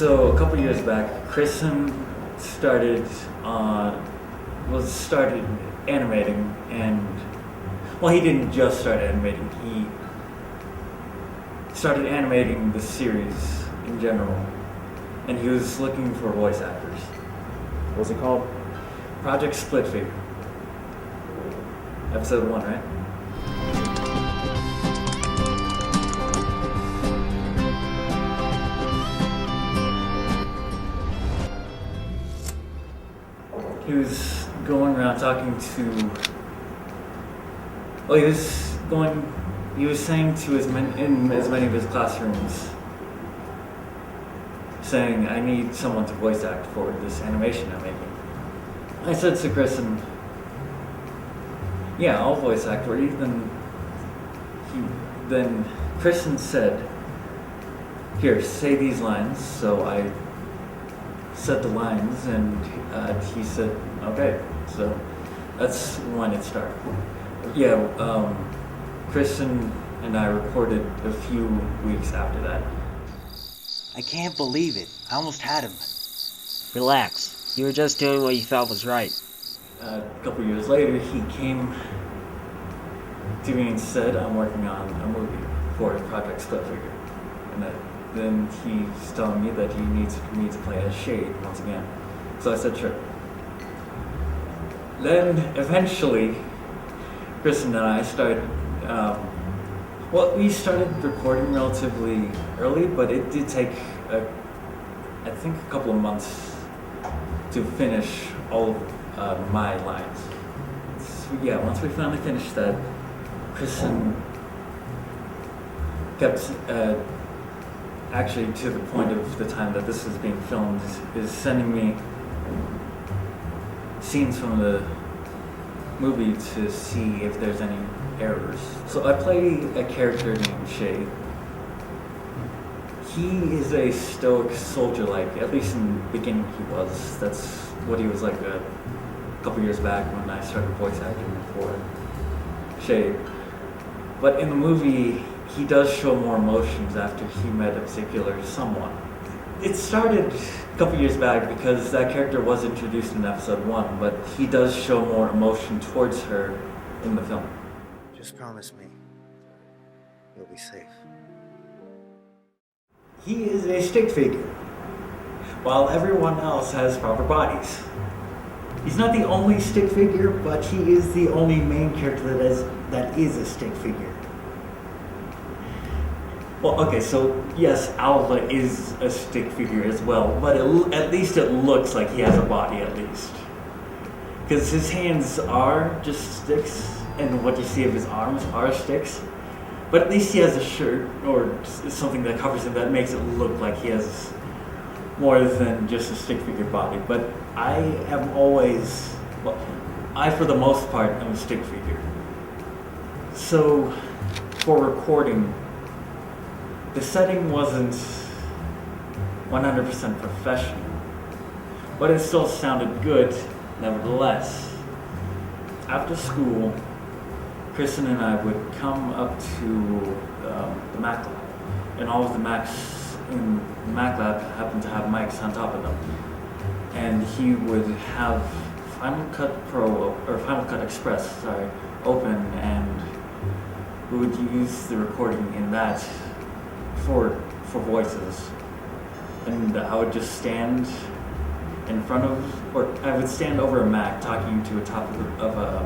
So a couple years back, Kryssen started animating, and well, he didn't just start animating. He started animating the series in general, and he was looking for voice actors. What's it called? Project Split Figure. Episode 1, right? He was going around talking to. Well, he was saying to in as many of his classrooms, saying, "I need someone to voice act for this animation I'm making." I said to Kryssen, "Yeah, I'll voice act for you." Then Kryssen said, "Here, say these lines." So I said the lines, and he said, "Okay." So that's when it started. Yeah, Kryssen and I recorded a few weeks after that. I can't believe it. I almost had him. Relax. You were just doing what you felt was right. A couple years later, he came to me and said, "I'm working on a movie for Project Split Figure." And then he's telling me that he needs me to play as Shade once again. So I said, "Sure." Then eventually, Kryssen and I started, we started recording relatively early, but it did take, I think, a couple of months to finish all of my lines. So, yeah, once we finally finished that, Kryssen kept, actually to the point of the time that this was being filmed, is sending me scenes from the movie to see if there's any errors. So I play a character named Shay. He is a stoic soldier-like, at least in the beginning he was. That's what he was like a couple years back when I started voice acting for Shay. But in the movie, he does show more emotions after he met a particular someone. It started a couple years back because that character was introduced in episode 1, but he does show more emotion towards her in the film. Just promise me you'll be safe. He is a stick figure, while everyone else has proper bodies. He's not the only stick figure, but he is the only main character that is a stick figure. Well, okay, so yes, Alva is a stick figure as well, but at least it looks like he has a body at least. Because his hands are just sticks, and what you see of his arms are sticks. But at least he has a shirt or something that covers him that makes it look like he has more than just a stick figure body. But I am always, for the most part, am a stick figure. So, for recording, the setting wasn't 100% professional, but it still sounded good nevertheless. After school, Kryssen and I would come up to the Mac lab, and all of the Macs in the Mac lab happened to have mics on top of them. And he would have Final Cut Pro, or Final Cut Express, open, and we would use the recording in that for voices. And I would just stand in front of, or I would stand over a Mac talking to a top of a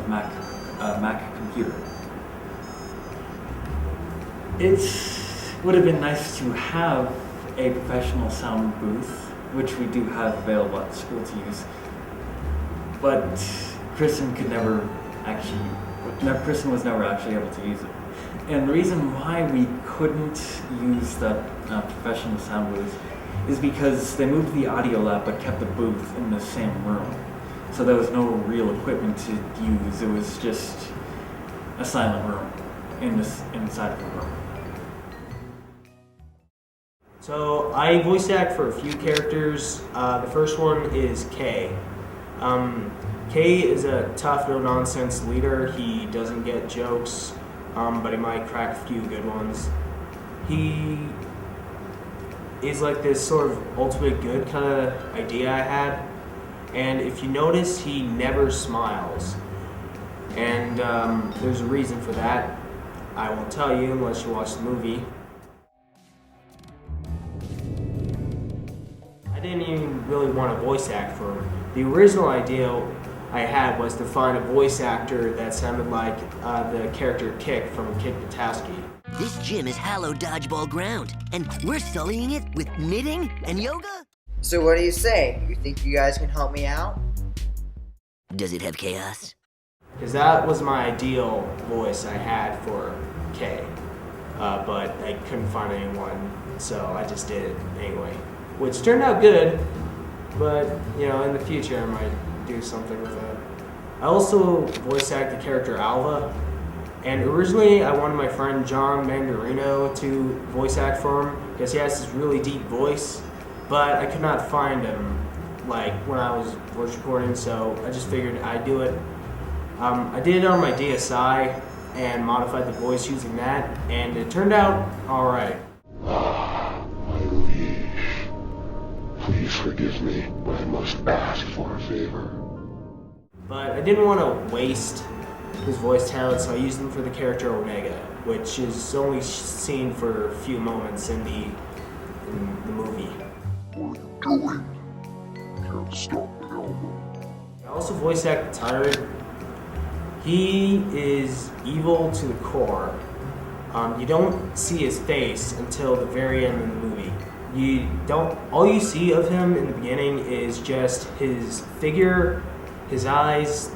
Mac computer. It would have been nice to have a professional sound booth, which we do have available at the school to use, but Kryssen was never actually able to use it. And the reason why we couldn't use that professional sound booth is because they moved the audio lab but kept the booth in the same room. So there was no real equipment to use. It was just a silent room inside of the room. So I voice act for a few characters. The first one is Kay. Kay is a tough, no-nonsense leader. He doesn't get jokes, but he might crack a few good ones. is like this sort of ultimate good kind of idea I had. And if you notice, he never smiles. And there's a reason for that. I won't tell you unless you watch the movie. I didn't even really want to voice act for him. The original idea I had was to find a voice actor that sounded like the character Kick from Kick Buttowski. This gym is hallowed dodgeball ground, and we're sullying it with knitting and yoga? So what do you say? You think you guys can help me out? Does it have chaos? Because that was my ideal voice I had for Kay. But I couldn't find anyone, so I just did it anyway. Which turned out good, but you know, in the future I might do something with it. I also voice act the character Alva, and originally I wanted my friend John Mandarino to voice act for him because he has this really deep voice, but I could not find him like when I was voice recording, so I just figured I'd do it. I did it on my DSi and modified the voice using that, and it turned out alright. Ah, my liege. Please forgive me, but I must ask for a favor. But I didn't want to waste his voice talent, so I used him for the character Omega, which is only seen for a few moments in the movie. Where are you going? Can't stop me, Alma. I also voice act the Tyrant. He is evil to the core. You don't see his face until the very end of the movie. All you see of him in the beginning is just his figure, his eyes,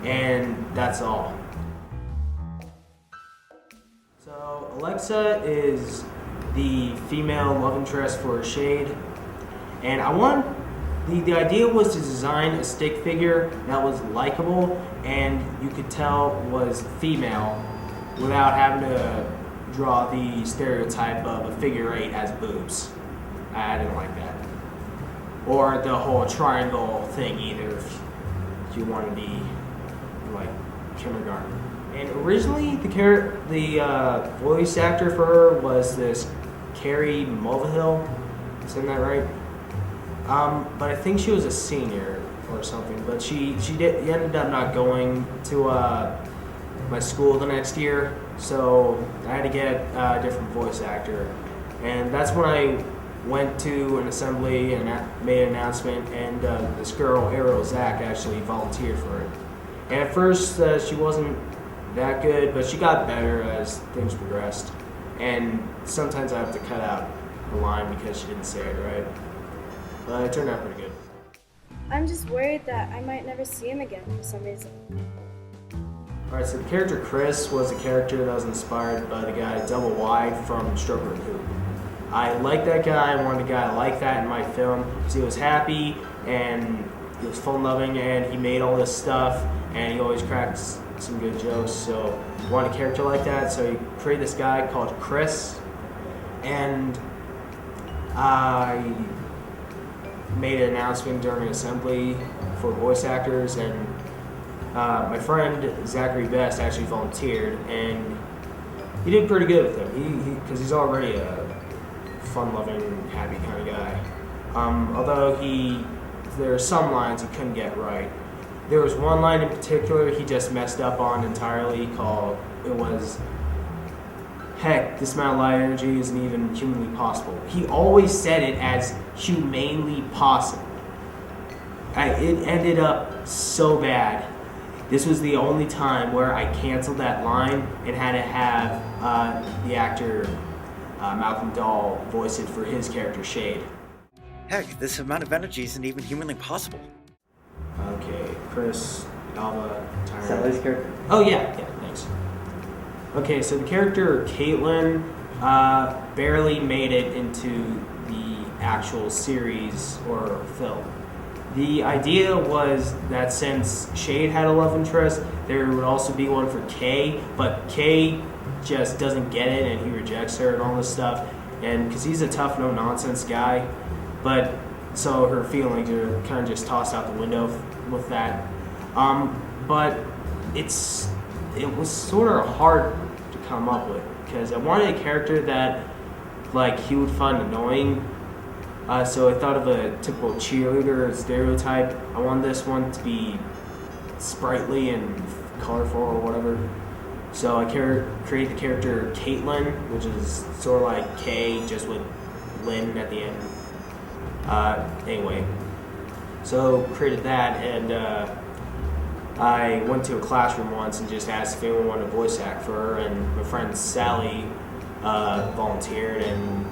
and that's all. So Alexa is the female love interest for Shade, and the idea was to design a stick figure that was likable and you could tell was female without having to draw the stereotype of a figure 8 has boobs. I didn't like that. Or the whole triangle thing either, if you want to be like kindergarten. And originally the voice actor for her was this Carrie Mulvihill. Isn't that right? But I think she was a senior or something. But she ended up not going to my school the next year, so I had to get a different voice actor. And that's when I went to an assembly and made an announcement, and this girl, Ariel Zach, actually volunteered for it. And at first, she wasn't that good, but she got better as things progressed. And sometimes I have to cut out a line because she didn't say it right. But it turned out pretty good. I'm just worried that I might never see him again for some reason. Alright, so the character Chris was a character that was inspired by the guy Double Wide from Stroker and Hoop. I like that guy. I wanted a guy like that in my film because he was happy and he was fun-loving and he made all this stuff and he always cracks some good jokes. So I wanted a character like that. So he created this guy called Chris, and I made an announcement during an assembly for voice actors, and my friend Zachary Best actually volunteered, and he did pretty good with him. Because he's already a fun-loving, happy kind of guy. Although there are some lines he couldn't get right. There was one line in particular he just messed up on entirely. It was, "Heck, this amount of light energy isn't even humanly possible." He always said it as humanely possible. It ended up so bad. This was the only time where I canceled that line and had to have the actor Malcolm Dahl voice it for his character Shade. Heck, this amount of energy isn't even humanly possible. Okay, Chris, Alva, Tyrant. Sally's character? Oh yeah, thanks. Okay, so the character Caitlin barely made it into the actual series or film. The idea was that since Shade had a love interest, there would also be one for Kay, but Kay just doesn't get it and he rejects her and all this stuff, and because he's a tough, no-nonsense guy, but so her feelings are kind of just tossed out the window with that. But it was sort of hard to come up with because I wanted a character that like he would find annoying. So I thought of a typical cheerleader stereotype. I want this one to be sprightly and colorful or whatever. So I created the character Caitlin, which is sort of like K, just with Lynn at the end. Anyway, so created that, and I went to a classroom once and just asked if anyone wanted to voice act for her, and my friend Sally volunteered, and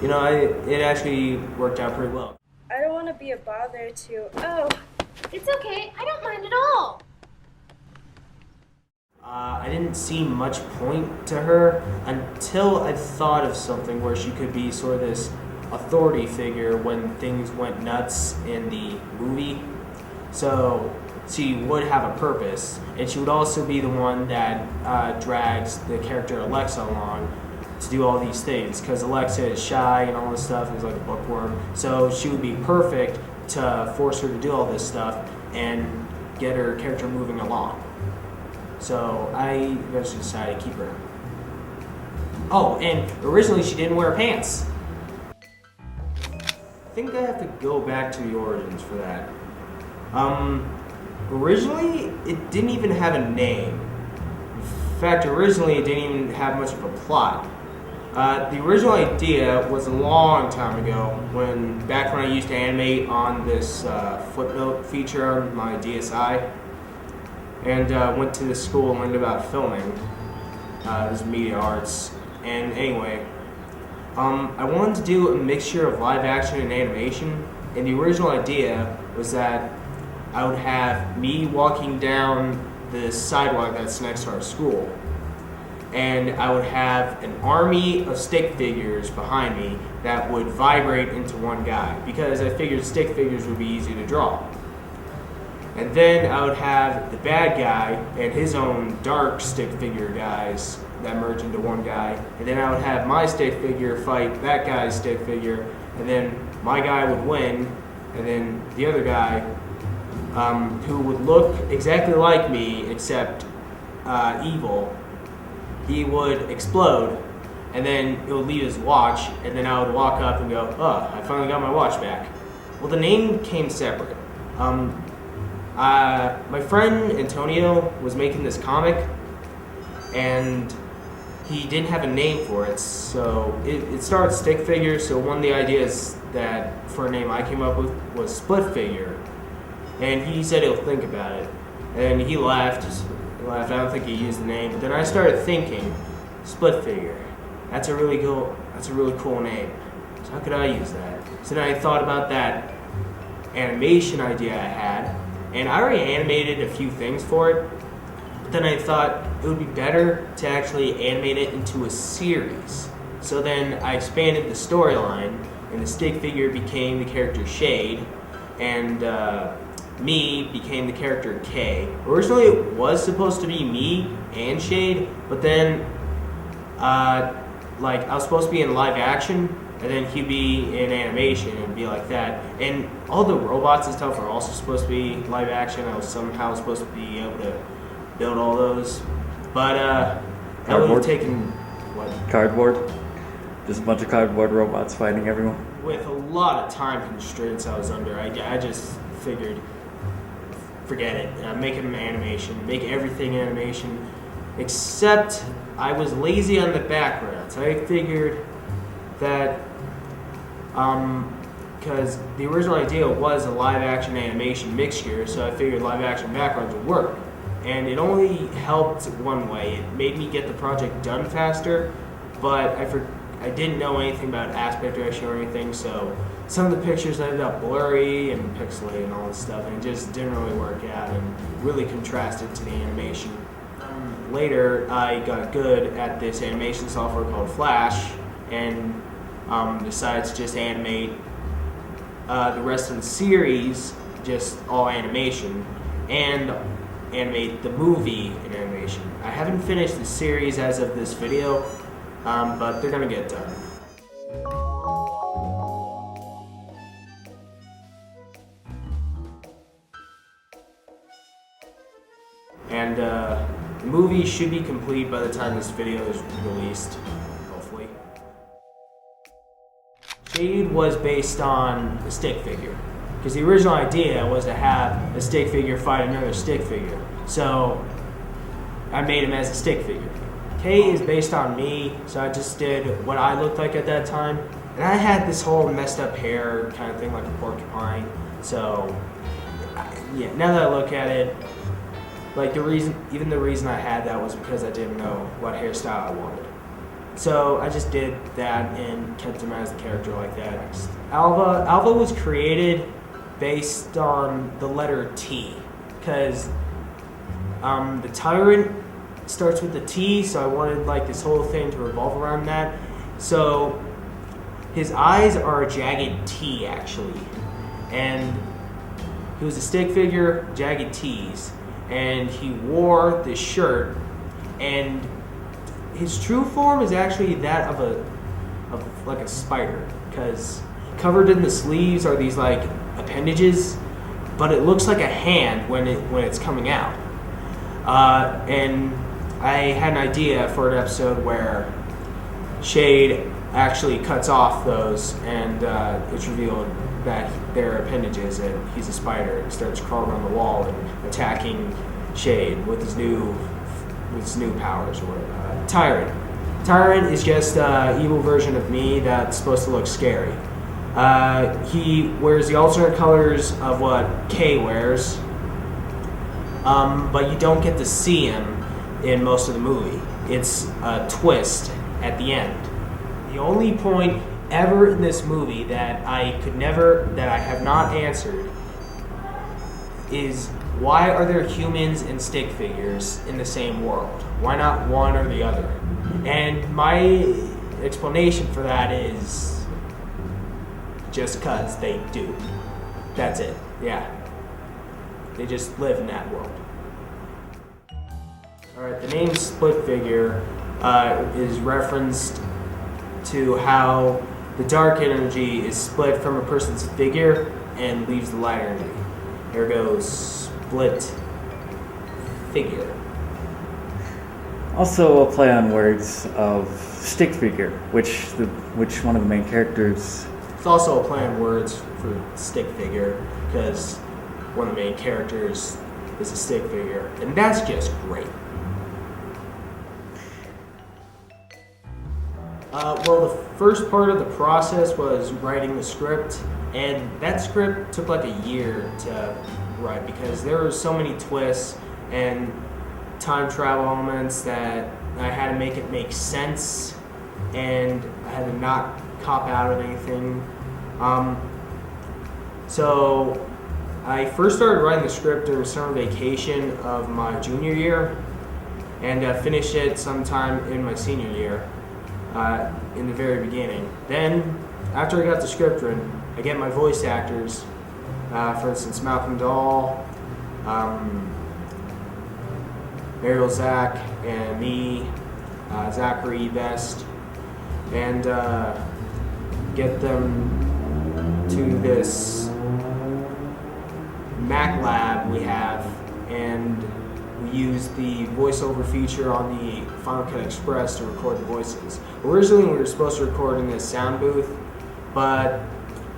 you know, it actually worked out pretty well. I don't want to be a bother to. Oh, It's okay, I don't mind at all. I didn't see much point to her until I thought of something where she could be sort of this authority figure when things went nuts in the movie. So she would have a purpose, and she would also be the one that drags the character Alexa along to do all these things, because Alexa is shy and all this stuff, and is like a bookworm. So she would be perfect to force her to do all this stuff and get her character moving along. So I eventually decided to keep her. Oh, and originally she didn't wear pants. I think I have to go back to the origins for that. Originally it didn't even have a name. In fact, originally it didn't even have much of a plot. The original idea was a long time ago, back when I used to animate on this footnote feature on my DSi, and went to this school and learned about filming. This media arts, and anyway, I wanted to do a mixture of live action and animation, and the original idea was that I would have me walking down the sidewalk that's next to our school, and I would have an army of stick figures behind me that would vibrate into one guy, because I figured stick figures would be easy to draw. And then I would have the bad guy and his own dark stick figure guys that merge into one guy, and then I would have my stick figure fight that guy's stick figure, and then my guy would win, and then the other guy, who would look exactly like me except evil, he would explode, and then it would leave his watch, and then I would walk up and go, oh, I finally got my watch back. Well, the name came separate. My friend Antonio was making this comic, and he didn't have a name for it, so it started stick figure. So one of the ideas that for a name I came up with was split figure, and he said he'll think about it, and he laughed. I don't think he used the name. But then I started thinking, split figure. That's a really cool name. So how could I use that? So then I thought about that animation idea I had, and I already animated a few things for it. But then I thought it would be better to actually animate it into a series. So then I expanded the storyline, and the stick figure became the character Shade, and me became the character K. Originally it was supposed to be me and Shade, but then I was supposed to be in live action, and then he'd be in animation and be like that. And all the robots and stuff are also supposed to be live action. I was somehow supposed to be able to build all those. But that would have taken what? Cardboard? Just a bunch of cardboard robots fighting everyone? With a lot of time constraints I was under, I just figured, forget it. Make it an animation. Make everything animation. Except I was lazy on the backgrounds. I figured that because the original idea was a live-action animation mixture, so I figured live-action backgrounds would work. And it only helped one way. It made me get the project done faster, but I didn't know anything about aspect ratio or anything, so some of the pictures ended up blurry and pixelated and all this stuff, and it just didn't really work out and really contrasted to the animation. Later, I got good at this animation software called Flash, and decided to just animate the rest of the series, just all animation, and animate the movie in animation. I haven't finished the series as of this video, but they're gonna get done. And the movie should be complete by the time this video is released. Shade was based on a stick figure. Because the original idea was to have a stick figure fight another stick figure. So I made him as a stick figure. K is based on me, so I just did what I looked like at that time. And I had this whole messed up hair kind of thing like a porcupine. So, yeah, now that I look at it, like the reason I had that was because I didn't know what hairstyle I wanted. So I just did that and kept him as the character like that. Alva was created based on the letter T, because the tyrant starts with the T, so I wanted like this whole thing to revolve around that. So his eyes are a jagged T actually, and he was a stick figure, jagged T's, and he wore this shirt, and his true form is actually that of like a spider, because covered in the sleeves are these like appendages, but it looks like a hand when it's coming out. And I had an idea for an episode where Shade actually cuts off those, and it's revealed that they're appendages, and he's a spider and starts crawling on the wall and attacking Shade with his new powers or whatever. Tyrant is just an evil version of me that's supposed to look scary. He wears the alternate colors of what K wears, but you don't get to see him in most of the movie. It's a twist at the end. The only point ever in this movie that I have not answered is, why are there humans and stick figures in the same world? Why not one or the other? And my explanation for that is just because they do. That's it. Yeah. They just live in that world. Alright, the name Split Figure is referenced to how the dark energy is split from a person's figure and leaves the light energy. Here goes Split Figure. Also a play on words of stick figure, which one of the main characters. It's also a play on words for stick figure, because one of the main characters is a stick figure, and that's just great. Well, the first part of the process was writing the script, and that script took like a year to write because there were so many twists and time travel elements that I had to make it make sense, and I had to not cop out of anything. So I first started writing the script during summer vacation of my junior year, and finished it sometime in my senior year, in the very beginning. Then, after I got the script written, I get my voice actors, for instance, Malkolm Ariel Zach, and me, Zachary Best, and get them to this Mac lab we have, and we use the voiceover feature on the Final Cut Express to record the voices. Originally, we were supposed to record in this sound booth, but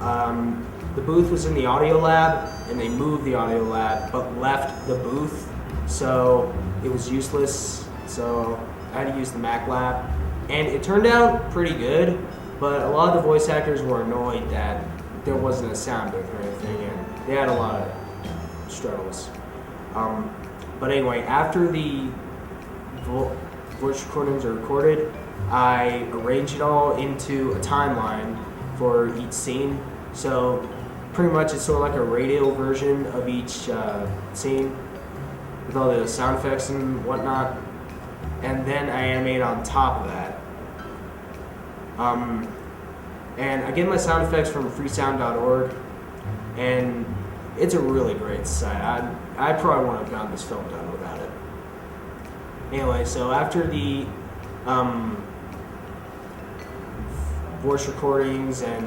the booth was in the audio lab, and they moved the audio lab, but left the booth, so it was useless. So I had to use the Mac lab, and it turned out pretty good, but a lot of the voice actors were annoyed that there wasn't a sound booth or anything, and they had a lot of struggles. But anyway, after the voice recordings are recorded, I arrange it all into a timeline for each scene. So pretty much it's sort of like a radio version of each scene with all the sound effects and whatnot. And then I animate on top of that. And I get my sound effects from freesound.org, and it's a really great site. I probably wouldn't have gotten this film done without it. Anyway, so after the voice recordings and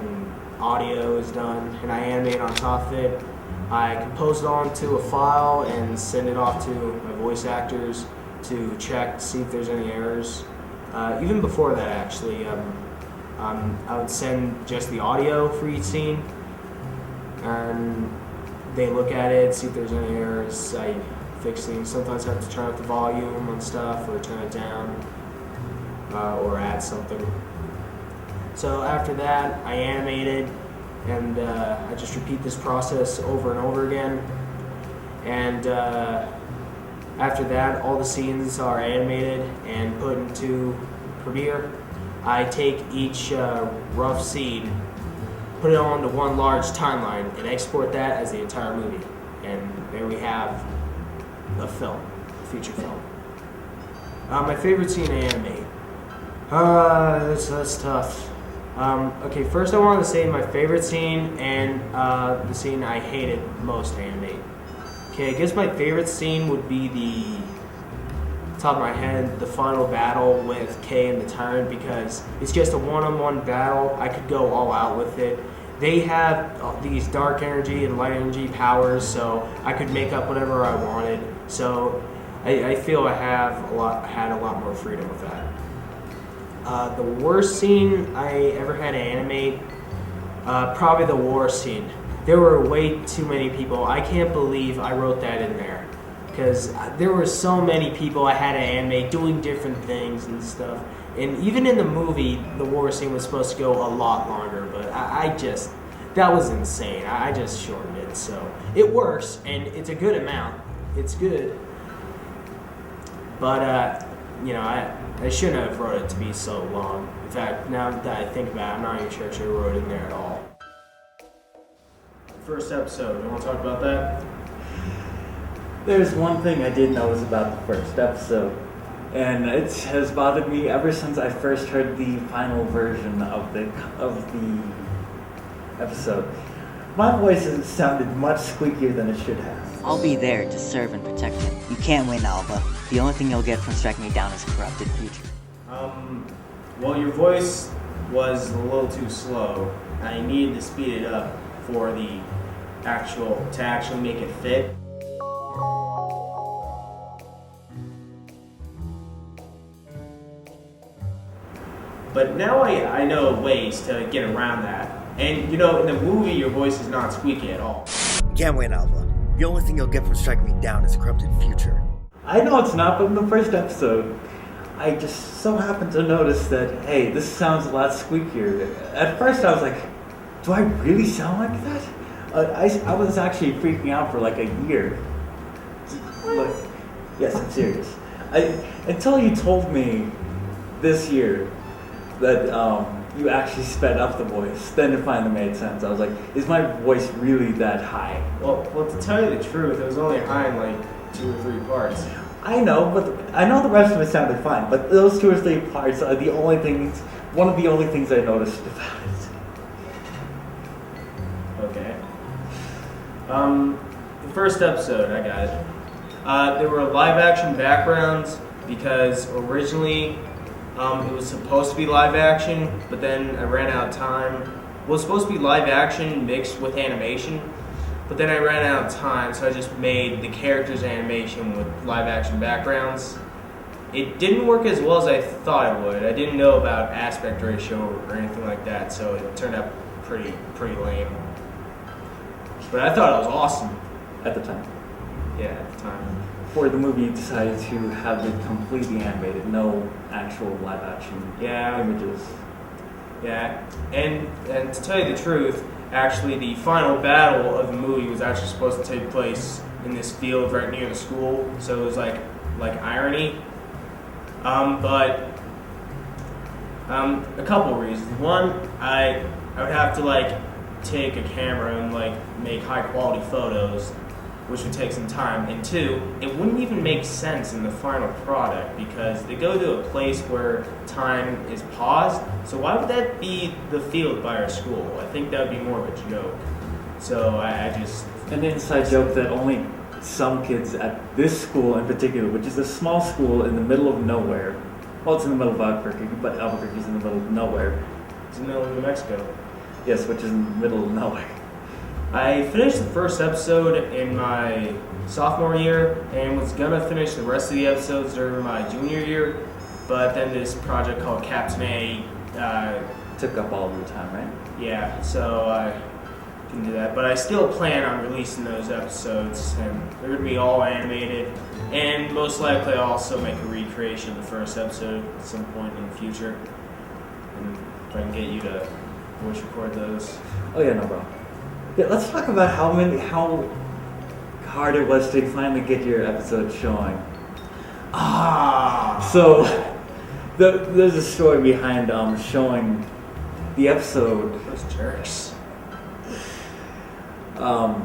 audio is done, and I animate on top of it, I compose it onto a file and send it off to my voice actors to check to see if there's any errors. Even before that, actually, I would send just the audio for each scene, and they look at it, see if there's any errors. I fix things. Sometimes I have to turn up the volume on stuff or turn it down or add something. So after that, I animated, and I just repeat this process over and over again. And after that, all the scenes are animated and put into Premiere. I take each rough scene, put it onto one large timeline, and export that as the entire movie. And there we have a film, a feature film. My favorite scene to animate. That's tough. Okay, first I wanted to say my favorite scene and the scene I hated most to animate. Okay, I guess my favorite scene would be top of my head, the final battle with Kay and the Tyrant, because it's just a one-on-one battle. I could go all out with it. They have these dark energy and light energy powers, so I could make up whatever I wanted. So I feel I had a lot more freedom with that. The worst scene I ever had to animate, probably the war scene. There were way too many people. I can't believe I wrote that in there, because there were so many people I had to animate doing different things and stuff. And even in the movie, the war scene was supposed to go a lot longer, but that was insane. I just shortened it, so it works, and it's a good amount. It's good. But, I shouldn't have wrote it to be so long. In fact, now that I think about it, I'm not even sure I should have wrote it in there at all. First episode, you want to talk about that? There's one thing I did notice about the first episode, and it has bothered me ever since I first heard the final version of the episode. My voice has sounded much squeakier than it should have. I'll be there to serve and protect him. You can't win, Alva. The only thing you'll get from striking me down is a corrupted future. Well, your voice was a little too slow. I needed to speed it up for to actually make it fit. But now I know ways to get around that. And in the movie, your voice is not squeaky at all. You can't win, Alva. The only thing you'll get from striking me down is a corrupted future. I know it's not, but in the first episode, I just so happened to notice that, hey, this sounds a lot squeakier. At first I was like, do I really sound like that? I was actually freaking out for like a year. Like, yes, I'm serious. Until you told me this year that you actually sped up the voice, then it finally made sense. I was like, is my voice really that high? Well, to tell you the truth, it was only high in like 2 or 3 parts. I know, but I know the rest of it sounded fine. But those 2 or 3 parts are one of the only things I noticed about it. Okay. The first episode, I got it. There were live action backgrounds because originally it was supposed to be live action, but then I ran out of time. It was supposed to be live action mixed with animation, but then I ran out of time, so I just made the characters' animation with live action backgrounds. It didn't work as well as I thought it would. I didn't know about aspect ratio or anything like that, so it turned out pretty lame. But I thought it was awesome. At the time. Yeah, at the time. For the movie, you decided to have it completely animated, no actual live action images. Yeah, and to tell you the truth, actually the final battle of the movie was actually supposed to take place in this field right near the school, so it was like irony. But a couple of reasons. One, I would have to take a camera and make high quality photos, which would take some time. And 2, it wouldn't even make sense in the final product because they go to a place where time is paused. So why would that be the field by our school? I think that would be more of a joke. So I just... An inside joke that only some kids at this school in particular, which is a small school in the middle of nowhere. Well, it's in the middle of Albuquerque, but Albuquerque's in the middle of nowhere. It's in the middle of New Mexico. Yes, which is in the middle of nowhere. I finished the first episode in my sophomore year and was gonna finish the rest of the episodes during my junior year, but then this project called Captain A took up all of your time, right? Yeah, so I can do that. But I still plan on releasing those episodes, and they're going to be all animated. And most likely I'll also make a recreation of the first episode at some point in the future. And if I can get you to voice record those. Oh yeah, no problem. Yeah, let's talk about how hard it was to finally get your episode showing. So, there's a story behind showing the episode. Those jerks. I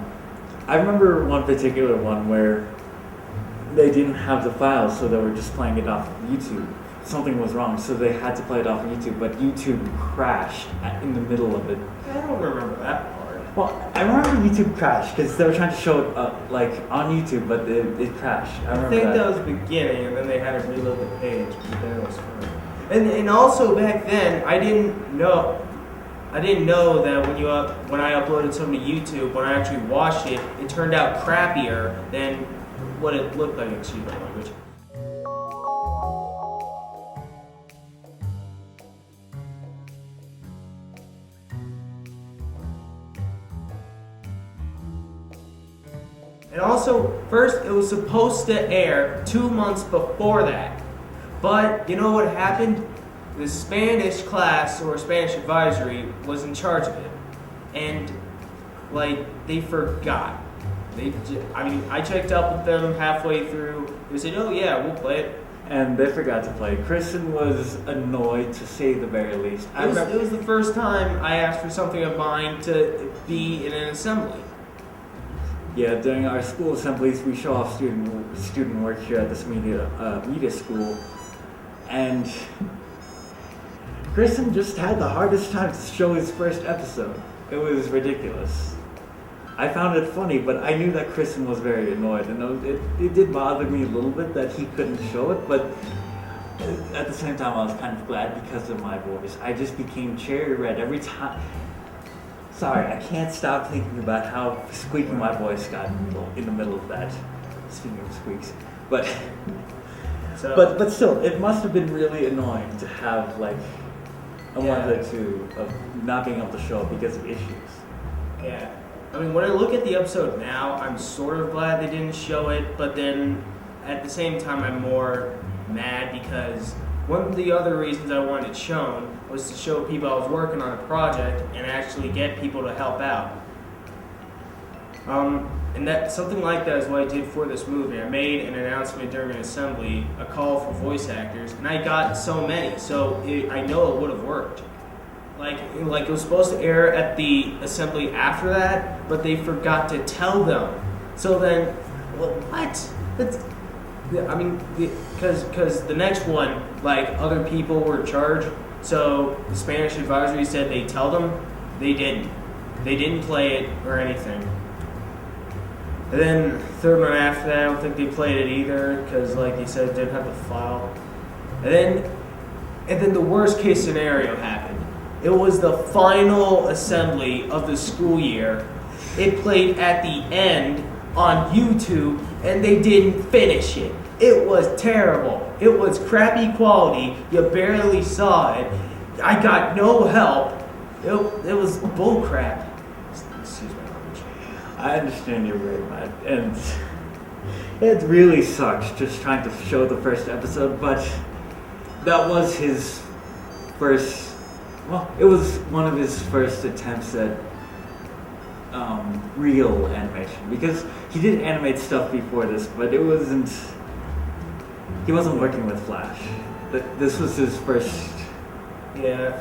remember one particular one where they didn't have the files, so they were just playing it off of YouTube. Something was wrong, so they had to play it off of YouTube, but YouTube crashed in the middle of it. I don't remember that part. Well, I remember YouTube crashed because they were trying to show it on YouTube, but it crashed. I think that was the beginning, and then they had to reload the page. But then it was fun. And also back then, I didn't know that when I uploaded something to YouTube, when I actually watched it, it turned out crappier than what it looked like. Excuse my language. And also, first, it was supposed to air 2 months before that. But, you know what happened? The Spanish class, or Spanish advisory, was in charge of it. And, they forgot. I checked up with them halfway through. They said, oh yeah, we'll play it. And they forgot to play. Kryssen was annoyed, to say the very least. It was the first time I asked for something of mine to be in an assembly. Yeah, during our school assemblies, we show off student work here at this media school, and Kryssen just had the hardest time to show his first episode. It was ridiculous. I found it funny, but I knew that Kryssen was very annoyed, and it did bother me a little bit that he couldn't show it, but at the same time I was kind of glad because of my voice. I just became cherry red every time. Sorry, I can't stop thinking about how squeaky my voice got in the middle of that. Speaking of squeaks, but still, it must have been really annoying to have a month or two of not being able to show because of issues. Yeah, I mean, when I look at the episode now, I'm sort of glad they didn't show it, but then at the same time, I'm more mad because one of the other reasons I wanted it shown was to show people I was working on a project and actually get people to help out. And that something like that is what I did for this movie. I made an announcement during an assembly, a call for voice actors, and I got so many, so I know it would have worked. It was supposed to air at the assembly after that, but they forgot to tell them. So then, what? Because the next one, other people were in charge, so the Spanish advisory said they'd tell them. They didn't. They didn't play it or anything. And then the third one after that, I don't think they played it either, because like they said, it didn't have the file. And then the worst case scenario happened. It was the final assembly of the school year. It played at the end on YouTube, and they didn't finish it. It was terrible. It was crappy quality. You barely saw it. I got no help. It was bull crap. Excuse my language. I understand you're very mad, and it really sucks just trying to show the first episode, but that was his first. Well, it was one of his first attempts at real animation, because he did animate stuff before this, but he wasn't working with Flash. This was his first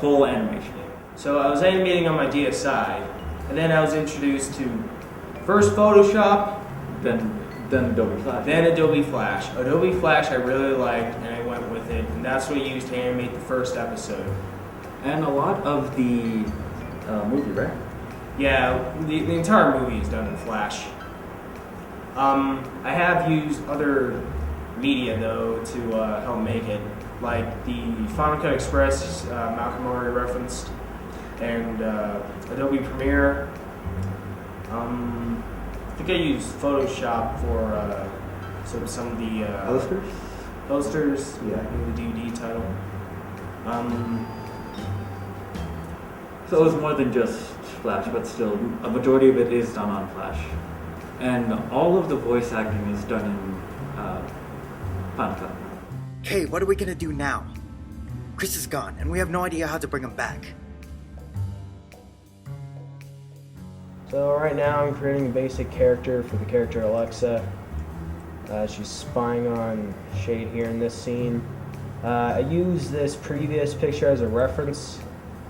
full animation. So I was animating on my DSi, and then I was introduced to first Photoshop, then Adobe Flash. Then Adobe Flash. Adobe Flash I really liked, and I went with it, and that's what I used to animate the first episode. And a lot of the movie, right? Yeah, the entire movie is done in Flash. I have used other media, though, to help make it, like the Final Cut Express Malkolm already referenced, and Adobe Premiere. I think I used Photoshop for some of the posters, yeah, in the DVD title. So it was more than just Flash, but still, a majority of it is done on Flash. And all of the voice acting is done in Final Cut. Kay, what are we gonna do now? Chris is gone, and we have no idea how to bring him back. So right now I'm creating a basic character for the character Alexa. She's spying on Shade here in this scene. I used this previous picture as a reference.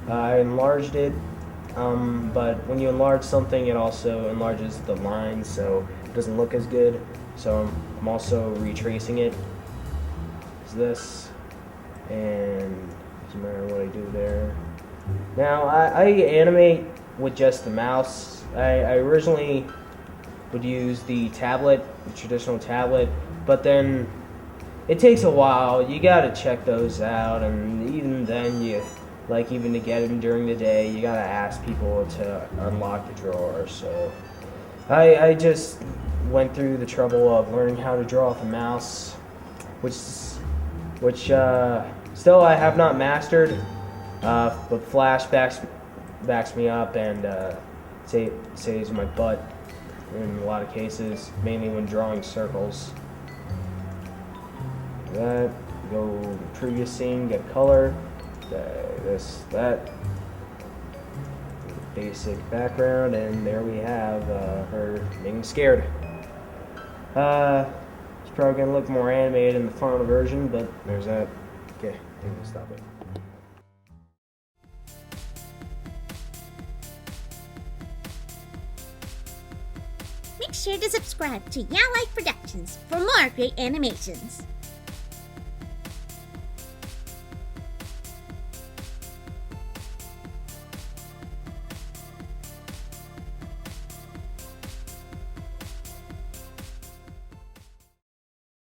I enlarged it, but when you enlarge something, it also enlarges the lines, so it doesn't look as good. So I'm also retracing it. It's this, and doesn't matter what I do there. Now I animate with just the mouse. I originally would use the tablet, the traditional tablet, but then it takes a while. You gotta check those out, and even then, even to get them during the day, you gotta ask people to unlock the drawer. So I just went through the trouble of learning how to draw with a mouse, which still I have not mastered, but Flash backs me up and saves my butt in a lot of cases, mainly when drawing circles. That, go to the previous scene, get color, that basic background, and there we have her being scared. It's probably gonna look more animated in the final version, but there's that. Okay, I think we'll stop it. Make sure to subscribe to Yowlife Productions for more great animations.